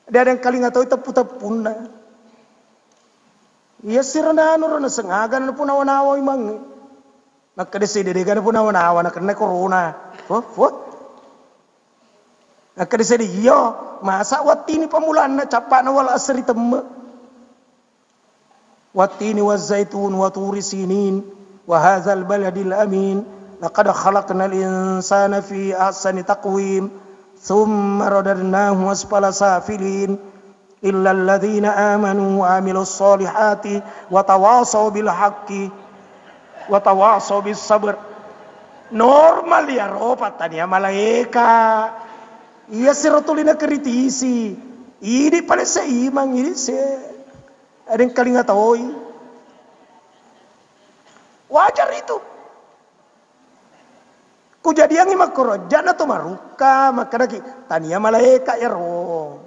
Ada yang kali nggak tahu itu puta-puna. Iya sirana rona sengaga na puna wanawa imange. Nakadesi dede gana puna wanawa na karena corona. Nakadesi de iya. Masa watini pamulaan na capak na wala asri temme. Watini wa zaitun wa turi sinin wa hadzal baladil amin laqad khalaqnal insana fi ahsani taqwim thumma radadnahu asfala safilin illa alladhina amanu wa amilus solihati wa tawasaw bil haqqi wa tawasaw bis sabr. Normal ya ropa tania malaika. Iya sirotulina kritisi. Ini paling seimang ini se. Ada yang kali nggak tahu. Wajar itu. Kejadian ini makrojan atau maruka maka lagi tania malaika ya roh.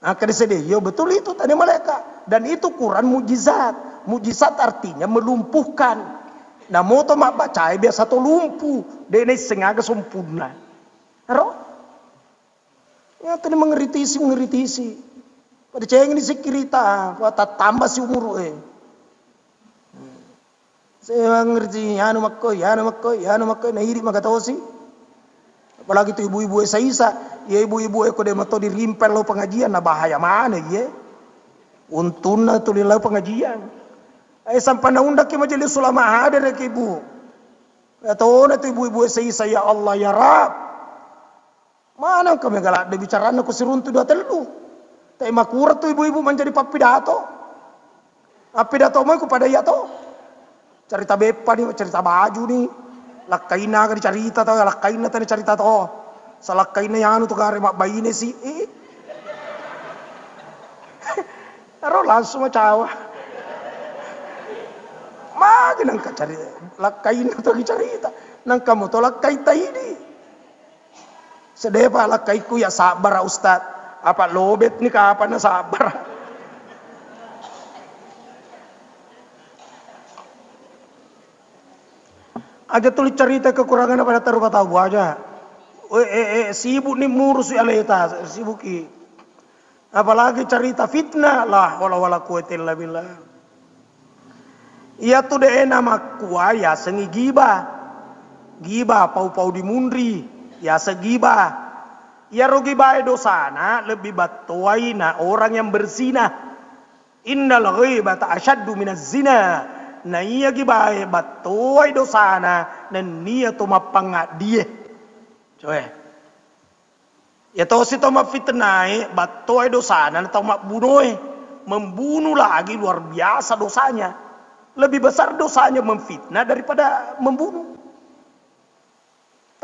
Maka disini yo betul itu tania malaika dan itu Quran mujizat. Mujizat artinya melumpuhkan. Nah mau to mak baca biasa to lumpuh. Dia ini sengaja sempurna. Roh. Ya tadi mengeritisi. Pada ceng ini sekirita, pada tambah si umur Saya ngerti, ya makko, nah iri maka tahu sih. Apalagi tuh ibu-ibu isa, ya ibu-ibu kode mato dirimpel lo pengajian, nah bahaya mana ya? Untuna tuh lilau pengajian. Sampai na undak ke majelis ulama ada rek ibu. Atau na tuh ibu-ibu isa, ya Allah ya Rab. Mana kami galak de bicara aku siruntu dua telu. Tapi makurat tuh ibu-ibu menjadi pidato. Pidato mau kepada ya toh. Cerita bepa nih, cerita baju nih. Lakaina kan dicerita toh, lakaina tadi cerita toh. Salakaina yang anu tuh kare mak bayi nih sih. Aro langsung macawa. Magi nang cari lakaina tuh cerita. Nang kamu tuh lakaita ini. Sedepa lakaiku ya sabar Ustaz. Apa lobet nih kapan na sabar. Aja tulis cerita kekurangan apa taruh tahu aja. Sibuk nih ngurus aleta sibuki. Apalagi cerita fitnah lah wala quwwata illa billah. Iya tuh deh nama kuaya sengi giba. Giba pau-pau di mundri ya segiba. Ya rugi bae dosana lebih batuai na orang yang berzina. Innal ghibata asyaddu minaz zina. Na iya gibae batuai dosana dan nia to mapanga dia. Coy. Ya to si to mafitnai batuai dosana na to mabunuh. Membunuh lagi luar biasa dosanya. Lebih besar dosanya memfitnah daripada membunuh.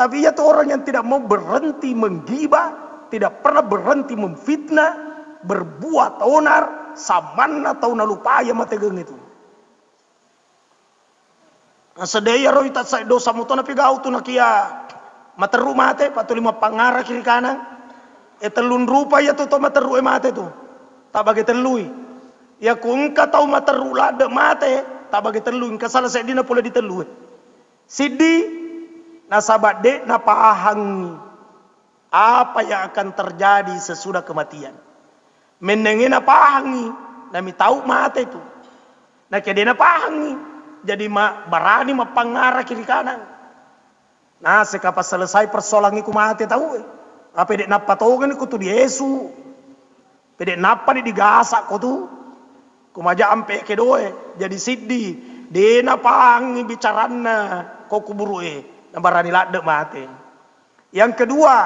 Tapi ia tuh orang yang tidak mau berhenti menggibah, tidak pernah berhenti memfitnah, berbuat onar, saman atau nalupaya mategeng itu. Nah sedaya roh itat sa dosa mo to na pigaw to na kiya materu mate patuli mapangara kiri kanan. Telun rupa ya to materu mate to. Tabagi telui. Ya kung ka tau materu lada mate, tabagi telui kasala sa di na pula ditelui. Sidi nasabat dek napahang apa yang akan terjadi sesudah kematian. Menengin napahangi, nami tahu mati itu. Nah kede napahangi, jadi barani mapangara kiri kanan. Nah sekapa selesai persoalan iku mati tahu. Apa dek napatogan iku tu di Yesu. Pedek napa di digasak ko tu. Kumaja ampe kedoe jadi siddi. De napahangi bicarana ko kuburue. Nabarani ladek mati. Yang kedua,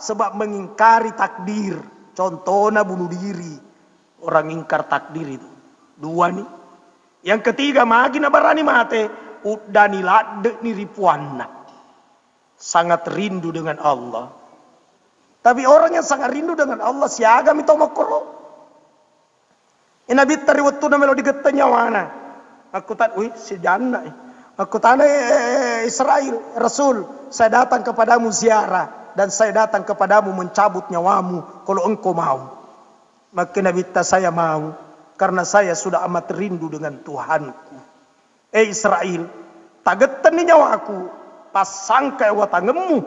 sebab mengingkari takdir. Contohnya bunuh diri. Orang ingkar takdir itu. Dua nih. Yang ketiga, magi na barani mate, udani lade ni ripuanna. Sangat rindu dengan Allah. Tapi orang yang sangat rindu dengan Allah siaga mito makoro. Inabi tari waktu na melo digetanya wana. Aku tak, si jana. Aku tanya Israel, Rasul, saya datang kepadamu ziarah dan saya datang kepadamu mencabut nyawamu kalau engkau mau. Maka Nabi saya mau karena saya sudah amat rindu dengan Tuhanku. Israel, tagetan ni nyawaku pasangka watangemu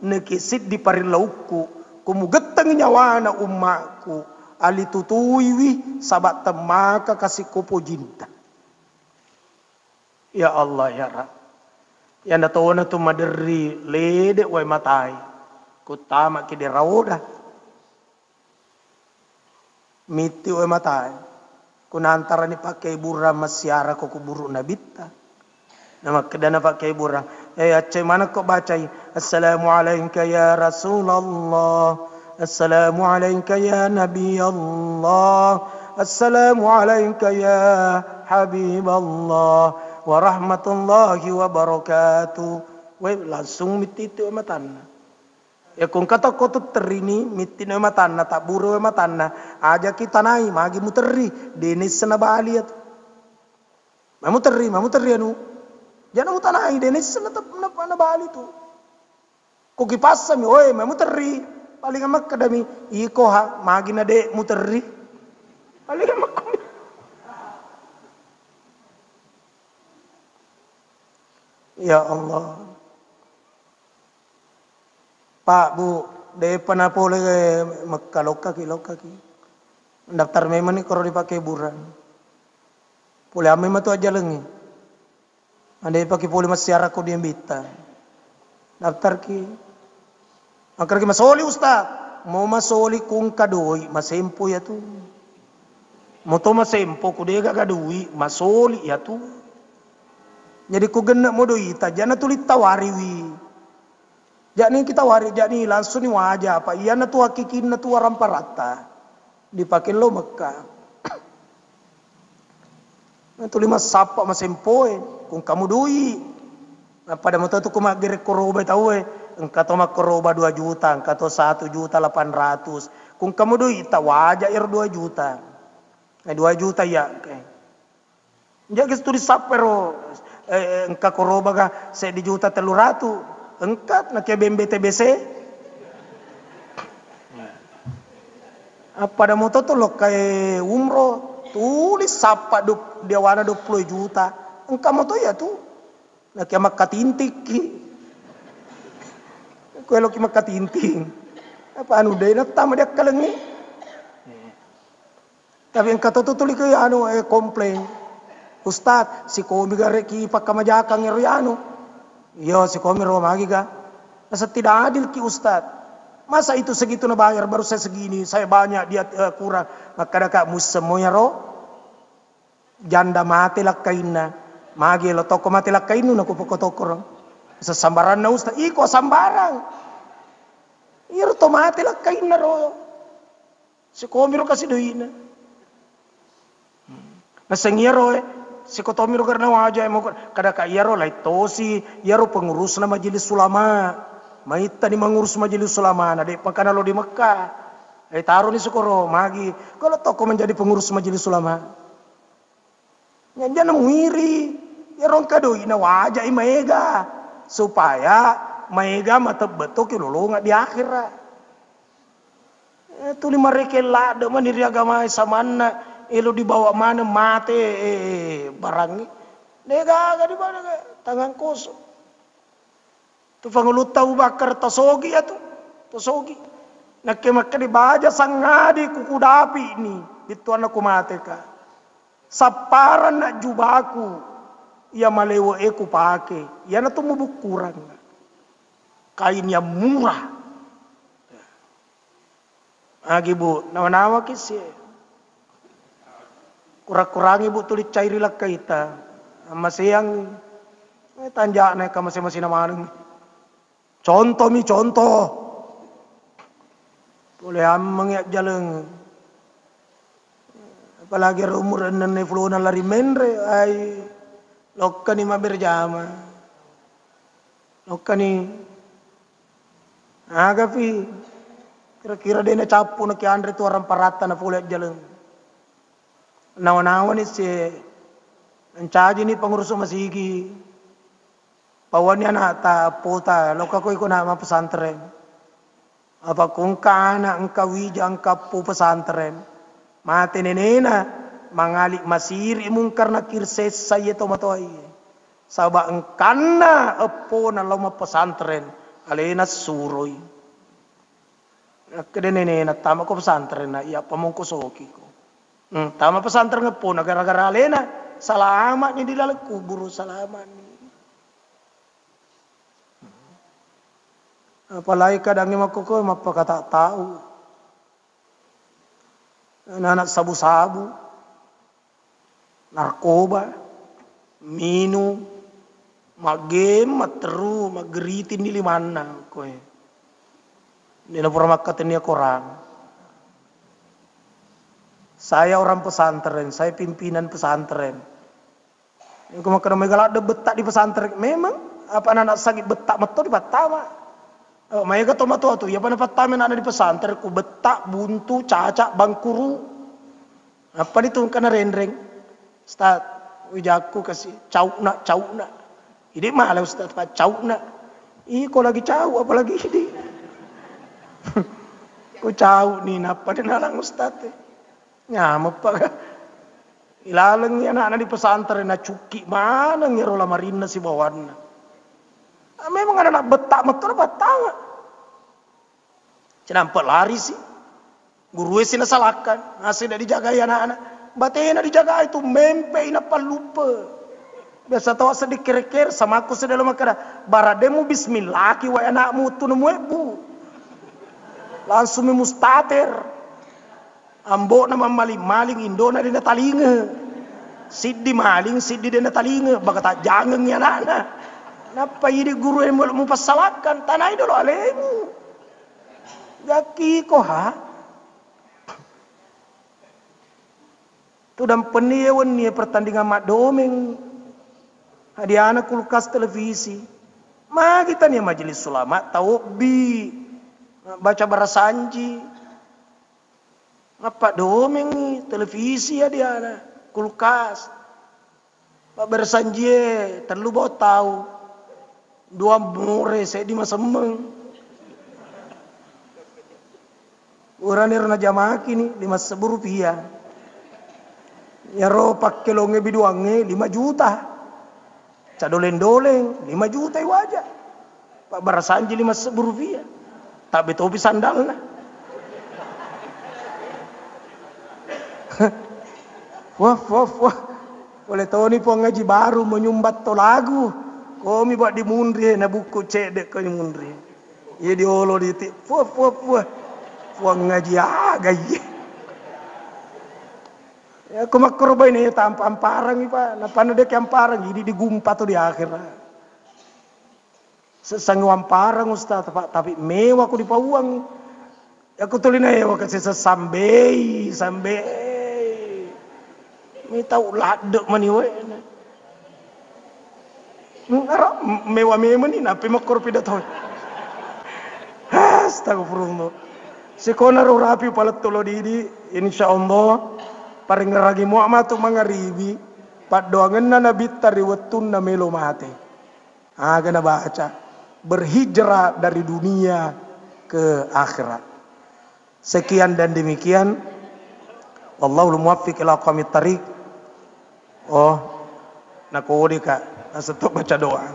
nekisit di parilauku kumugeteng nyawana ummaku ali tutuiwi sabat temaka kasih kopo jinta. Ya Allah ya Rab. Yang natawana tu maderi lede wai matai. Kutama ki deraoda. Miti wai matai. Kunantara ni pakai burang masyara ko kuburu nabita. Nama kedana pakai burang. Aceh mana kau bacai? Assalamualaikum ya Rasulullah. Assalamualaikum ya Nabi Allah. Assalamualaikum ya Habib Allah. Warahmatullahi wabarakatuh. Weh langsung miti itu matana. Ya kung kata ko tu terini miti no matana tak buru matana. Aja kita nai magi muteri denis na bali at. Mamuteri anu. Jangan mutanai denis na bali tu. Ko gipasa mi oi mamuteri paling amak kadami iko ha magi na de muteri. Paling amak ya Allah. Pak Bu, depan apa oleh Mekah lokaki. Daftar memang ni kalau dipakai buran. Boleh ame matu aja lengi. Anda dipakai boleh masyarakat ko dia bita. Daftar ki. Angker ki masoli ustaz. Mau masoli kung kadoi, masempo ya tu. Mau to masempo ku dia kadoi, masoli ya tu. Jadi ku genak modoi ita jana tulit tawari wi. Jakni kita wari jakni langsung ni wajah apa iya na tu hakikin na tu ramparata. Dipakai lo Mekah. Na tu lima sapa masempoe kung kamu dui. Na pada moto tu kumagire koroba tahu engka to makoroba 2 juta, engka to 1.800.000. Kung kamu dui ita wajah 2 juta. 2 juta ya. Jadi tulis sapero engka koroba ka saya di juta 300 engkat na kaya BMBTBC apa ada moto tuh lo kayak umroh tulis sapa dia wana 20 juta engka moto ya tuh na kaya makatintik kaya lo kaya makatinting apa anu deh na tama dia kalengi tapi engka tuh tulis kaya anu komplain Ustaz, si komi gareki pakamajakang iriano. Yo, si komi romagi ka. Masa tidak adil ki Ustaz. Masa itu segitu na bayar baru saya segini, saya banyak dia kurang. Maka daka musemoya ro. Janda mati lakaina. Magi lo toko mati lakainu na kupoko toko ro. Sa sambaran na Ustaz, iko sambarang. Iro to mati lakaina ro. Si komi ro kasi doina. Nasengiro si kotomiro karena wajah emo kada ka iaro lai tosi iaro pengurus na majelis ulama maita ni mengurus majelis ulama na de pakana lo di Mekah taruh ni sukoro magi kalau toko menjadi pengurus majelis ulama nyanja na muiri iaro kado ina wajah imega supaya maega mata beto ki lolonga di akhirat itu lima rekela de maniri agama samana elo dibawa mana mate barang nega di mana tangan kosong tu pangulut tahu bakar tosogi ya tu tosogi nak kemak di baja sangadi kuku dapi ini itu anakku mate ka saparan nak jubaku ia malewo eku pake ia na tu mubuk kurang kain yang murah agi bu nama-nama kisih kurang-kurangi bu tulis cairilah kita masih yang tanja naik ke masing-masing nama contoh boleh amang ya jalan Apalagi umur nene fluna lari mendre ay lokani ma berjama. Lokani agapi kira-kira dena capu na kiandre tu orang parata na fulet jalan. Nawan-nawan ni si encaji ni pengurus masigi. Pawannya na ta pota loka ko ikon nama pesantren. Apa kung kana engka wija engka pu pesantren. Mate nenena mangali masiri mungkar na kirses saya tomatoi. Sabak engkana epo na loma pesantren alena suroi. Kede nenena tama ko pesantren na iya pamongko soki ko. Tama pesantren ngepo na gara-gara alena salamat ni dilala kubur salamat ni. Apalagi kadangnya makoko mapakata tahu. Anak sabu-sabu, narkoba, minum, magem, materu, mageritin di limana, koy. Ini na pura makatin niya korang. Saya orang pesantren, saya pimpinan pesantren. Yang kumakan megala ada betak di pesantren, memang apa anak sakit betak metu di Batama. Oh, mereka tomato tu, ya pada pertama ada di pesantren, ku betak, buntu, caca, bangkuru. Apa itu karena rendeng. Ustaz, wijaku kasih caukna. Ini malah Ustaz, Pak caukna. Kau lagi cau, apalagi ini. Ku cau nih, apa dia nalang Ustaz? Nyamuk pak. Ilalang ni anak-anak di pesantren, na cuki mana ngirola marina si bawana. Memang ada nak betak motor batang. Cenampak lari sih. Guru sih nasalahkan. Nasi dah dijaga anak-anak. Batena dijaga itu mempe inapa lupa. Biasa tahu sedikit kira-kira sama aku sedang makan. Barademu bismillah ki wa anakmu tu nemu ibu. Langsung mustatir. Ambo nama maling Indona dina talinga. Siddi maling, siddi dina talinga. Baka tak jangan ni anak-anak. Kenapa ini guru yang mau pasalahkan? Tanah dulu alemu. Jaki koha. Tu dan peniawan ni pertandingan mak domeng. Hadiah anak kulkas televisi. Ma kita ni majelis sulama tahu bi baca barasanji. Apa domeng ni televisi hadiah anak kulkas. Pak barasanji terlalu bawa tahu. Dua more saya di masemeng. Orang ni rena jamaah kini 5.000 rupiah. Ya ro pakai longe biduange 5 juta. Cadoleng-doleng 5 juta wajah. Pak barasanji 5.000 rupiah. Tak betopi sandal lah. Wah. Boleh tahu ni puang ngaji baru menyumbat to lagu. Komi buat di mundri na buku cedek ko di mundri. Ye di olo di ti. Puang ngaji gay. Ya ko makroba ini tanpa amparang ipa. Na pano dek amparang ini digumpa to di akhir. Sesanggu amparang Ustaz tapi mewah ko di pauang. Ya ko tulina ya kasi sambai. Mi tau ladek maniwe. Mewah ni napi makor pidato. Astagfirullah. Sikona rapi palat tulo didi insyaallah paring ragi muamatu mangaribi padoangan na nabitari wetun na melo mate. Gana baca berhijrah dari dunia ke akhirat. Sekian dan demikian. Wallahul muwaffiq ila aqwamit thariq. Nakudi Kak. Setok baca doa.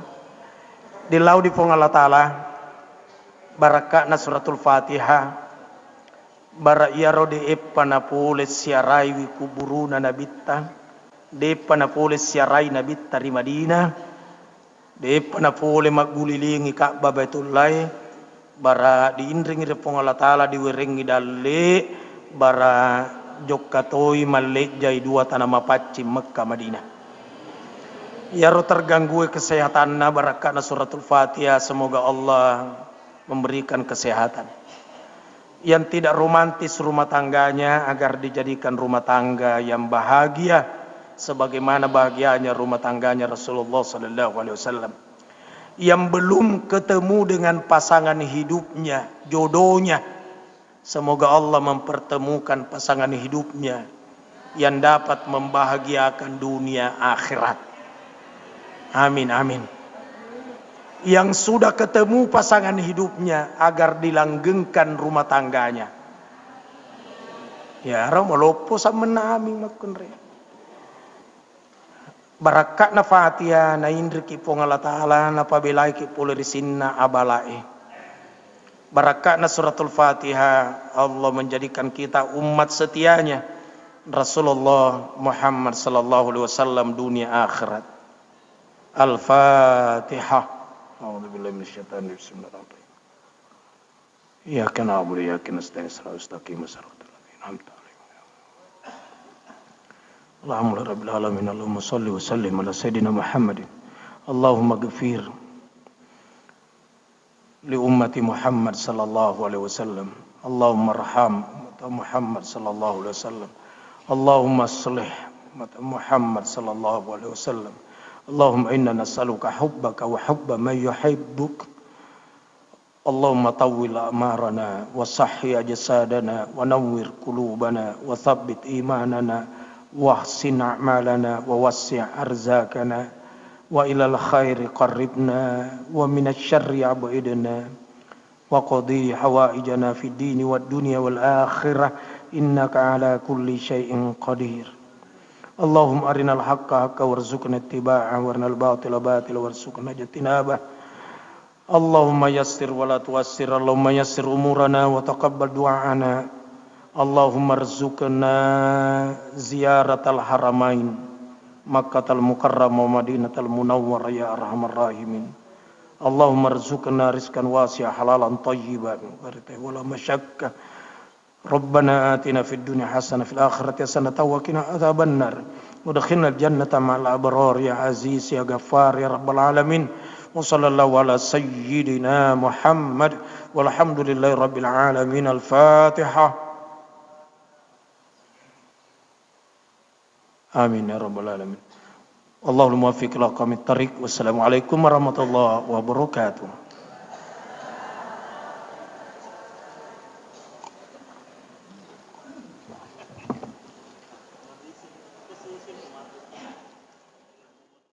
Di lau di pong Allah Ta'ala. Barakakna suratul Fatihah. Bara iya ro de epana pole siarai wi kuburuna nabitta. De epana pole siarai nabitta di Madinah. De epana pole magulilingi Ka'bah Baitullai. Bara diindringi de pong Allah Ta'ala diwerengi dalle. Bara jokkatoi malek jai 2 tanah mapaci Mekah Madinah. Ya roh terganggu kesehatanna barakatna suratul Fatihah. Semoga Allah memberikan kesehatan. yang tidak romantis rumah tangganya agar dijadikan rumah tangga yang bahagia sebagaimana bahagianya rumah tangganya Rasulullah sallallahu alaihi wasallam. Yang belum ketemu dengan pasangan hidupnya, jodohnya, semoga Allah mempertemukan pasangan hidupnya yang dapat membahagiakan dunia akhirat. Amin, amin. Yang sudah ketemu pasangan hidupnya agar dilanggengkan rumah tangganya. Ya, ramolopo sama nami makunre. Barakatna Fatiha na indri ki pongala ta'ala na pabelai ki pulirisinna abalae. Barakatna suratul Fatihah, Allah menjadikan kita umat setianya Rasulullah Muhammad sallallahu alaihi wasallam dunia akhirat. Al-Fatihah. A'udzubillahi minasyaitonir rajim. Bismillahirrahmanirrahim. Iyyaka na'budu wa iyyaka nasta'in. Ihdinas siratal mustaqim. An'amta 'alaihim. Allahumma rabbil alamin. Allahumma shalli wa sallim ala sayyidina Muhammadin. Allahumma ighfir li ummati Muhammad sallallahu alaihi wasallam. Allahumma arham Muhammad sallallahu alaihi wasallam. Allahumma aslih Muhammad sallallahu alaihi wasallam. Allahumma inna nas'aluka hubbaka wa hubba man yuhibbuk. Allahumma tawwil amarana wa sahhi ajsadana wa nawwir qulubana wa thabbit imanana wa ahsin a'malana wa wassi' arzakana wa ilal khairi qarribna wa minasy syarri ab'idna wa qadi hawaijana fid dini wad dunya wal akhirah innaka ala kulli syai'in qadir. Allahumma arinal haqqa haqqa warzuqna ittiba'ah warinal batila batila warzuqna ijtinabah. Allahumma yassir wa la tuassir. Allahumma yassir umurana wa taqabbal du'ana. Allahumma arzuqna ziyaratal haramain Makkatal Mukarram wa Madinatal Munawwar ya arhamar rahimin. Allahumma arzuqna rizqan wasi'a halalan thayyiban wa la masyaqqah. Rabbana atina fid dunya hasanah fil akhirati hasanah wa qina adzabannar. Udkhilnal jannata ma'al abrar ya aziz ya ghaffar ya rabbal alamin. Wa sallallahu ala sayyidina Muhammad walhamdulillahi rabbil alamin. Al-Fatihah. Amin ya rabbal alamin. Allahul muwaffiq ila aqwamit thariq. Wassalamualaikum warahmatullahi wabarakatuh.